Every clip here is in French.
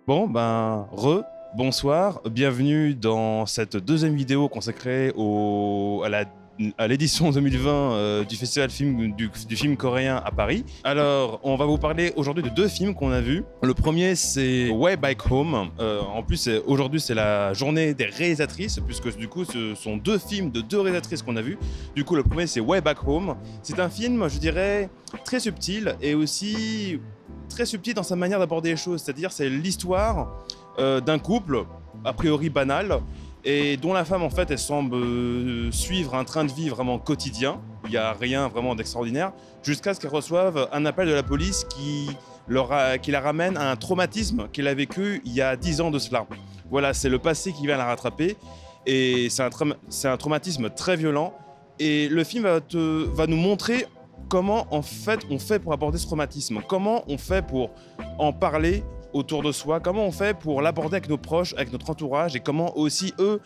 Bon, bonsoir, bienvenue dans cette deuxième vidéo consacrée à l'édition 2020 du festival du film coréen à Paris. Alors, on va vous parler aujourd'hui de deux films qu'on a vus. Le premier, c'est Way Back Home. En plus, aujourd'hui, c'est la journée des réalisatrices, puisque du coup, ce sont deux films de deux réalisatrices qu'on a vus. Du coup, le premier, c'est Way Back Home. C'est un film, je dirais, très subtil et aussi très subtil dans sa manière d'aborder les choses. C'est-à-dire, c'est l'histoire d'un couple, a priori banal, et dont la femme, en fait, elle semble suivre un train de vie vraiment quotidien. Il n'y a rien vraiment d'extraordinaire, jusqu'à ce qu'elle reçoive un appel de la police qui la ramène à un traumatisme qu'elle a vécu il y a 10 ans de cela. Voilà, c'est le passé qui vient la rattraper, et c'est un traumatisme très violent. Et le film va nous montrer comment en fait on fait pour aborder ce traumatisme, comment on fait pour en parler autour de soi, comment on fait pour l'aborder avec nos proches, avec notre entourage, et comment aussi eux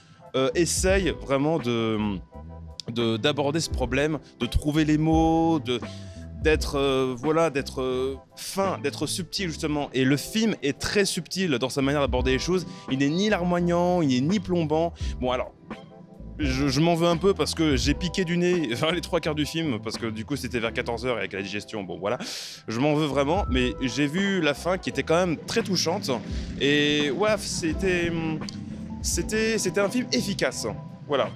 essayent vraiment d'aborder ce problème, de trouver les mots, d'être fin, d'être subtil justement. Et le film est très subtil dans sa manière d'aborder les choses. Il n'est ni larmoignant, il n'est ni plombant. Bon alors, je m'en veux un peu parce que j'ai piqué du nez vers les trois quarts du film, parce que du coup c'était vers 14h avec la digestion, bon voilà. Je m'en veux vraiment, mais j'ai vu la fin qui était quand même très touchante. Et ouais, c'était un film efficace. Voilà,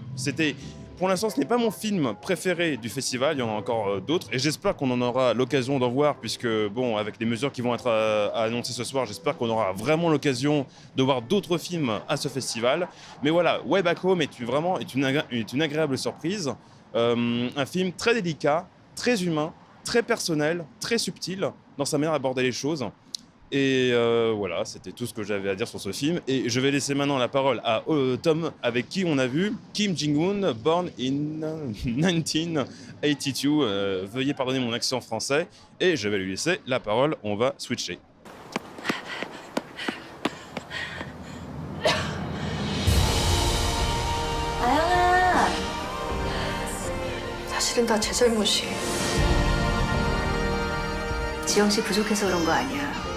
pour l'instant, ce n'est pas mon film préféré du festival, il y en a encore d'autres, et j'espère qu'on en aura l'occasion d'en voir, puisque, bon, avec les mesures qui vont être annoncées ce soir, j'espère qu'on aura vraiment l'occasion de voir d'autres films à ce festival. Mais voilà, Way Back Home est une agréable surprise. Un film très délicat, très humain, très personnel, très subtil dans sa manière d'aborder les choses. Et voilà, c'était tout ce que j'avais à dire sur ce film. Et je vais laisser maintenant la parole à Tom, avec qui on a vu Kim Jong-un, Born in 1982. Veuillez pardonner mon accent français. Et je vais lui laisser la parole. On va switcher. 아영아, 사실은 다 제 잘못이에요. 지영 씨 부족해서 그런 거 아니야.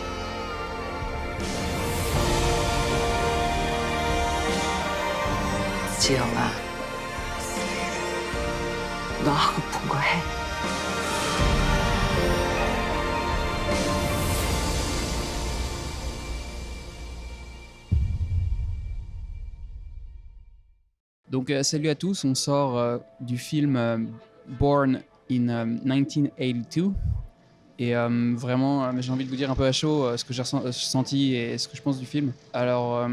지영아, 너 하고픈 거 해. Donc salut à tous, on sort du film Born in 1982 et vraiment j'ai envie de vous dire un peu à chaud ce que j'ai ressenti et ce que je pense du film. Alors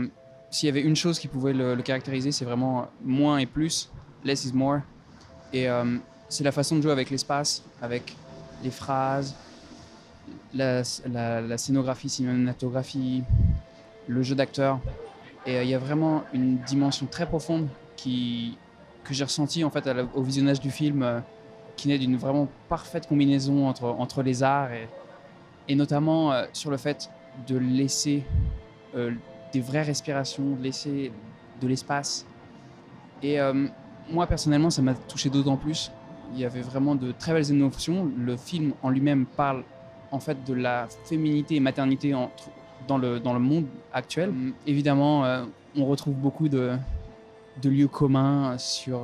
s'il y avait une chose qui pouvait le caractériser, c'est vraiment moins et plus, less is more, et c'est la façon de jouer avec l'espace, avec les phrases, la scénographie, cinématographie, le jeu d'acteur, et il y a vraiment une dimension très profonde que j'ai ressenti en fait au visionnage du film, qui naît d'une vraiment parfaite combinaison entre les arts et notamment sur le fait de laisser des vraies respirations, de laisser de l'espace. Et moi personnellement, ça m'a touché d'autant plus. Il y avait vraiment de très belles émotions. Le film en lui-même parle en fait de la féminité et maternité dans le monde actuel. Évidemment, on retrouve beaucoup de lieux communs sur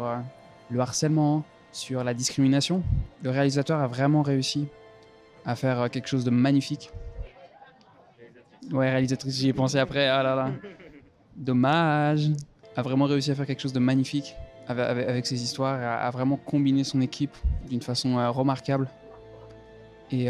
le harcèlement, sur la discrimination. Le réalisateur a vraiment réussi à faire quelque chose de magnifique. Ouais, réalisatrice, j'y ai pensé après, ah là là. Dommage. A vraiment réussi à faire quelque chose de magnifique avec ses histoires, a vraiment combiné son équipe d'une façon remarquable. Et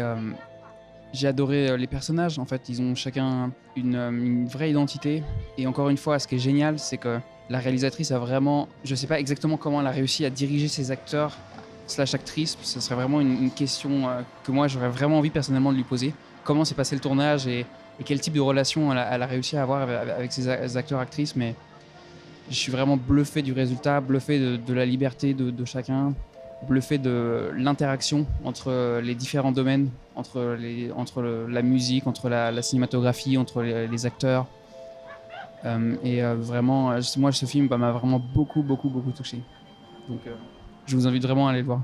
j'ai adoré les personnages, en fait, ils ont chacun une vraie identité. Et encore une fois, ce qui est génial, c'est que la réalisatrice a vraiment, je sais pas exactement comment elle a réussi à diriger ses acteurs / actrices. Ce serait vraiment une question que moi j'aurais vraiment envie personnellement de lui poser. Comment s'est passé le tournage et quel type de relation elle a réussi à avoir avec ses acteurs actrices. Mais je suis vraiment bluffé du résultat, bluffé de la liberté de chacun, bluffé de l'interaction entre les différents domaines, entre la musique, entre la cinématographie, entre les acteurs. Vraiment, moi, ce film m'a vraiment beaucoup touché. Donc, je vous invite vraiment à aller le voir.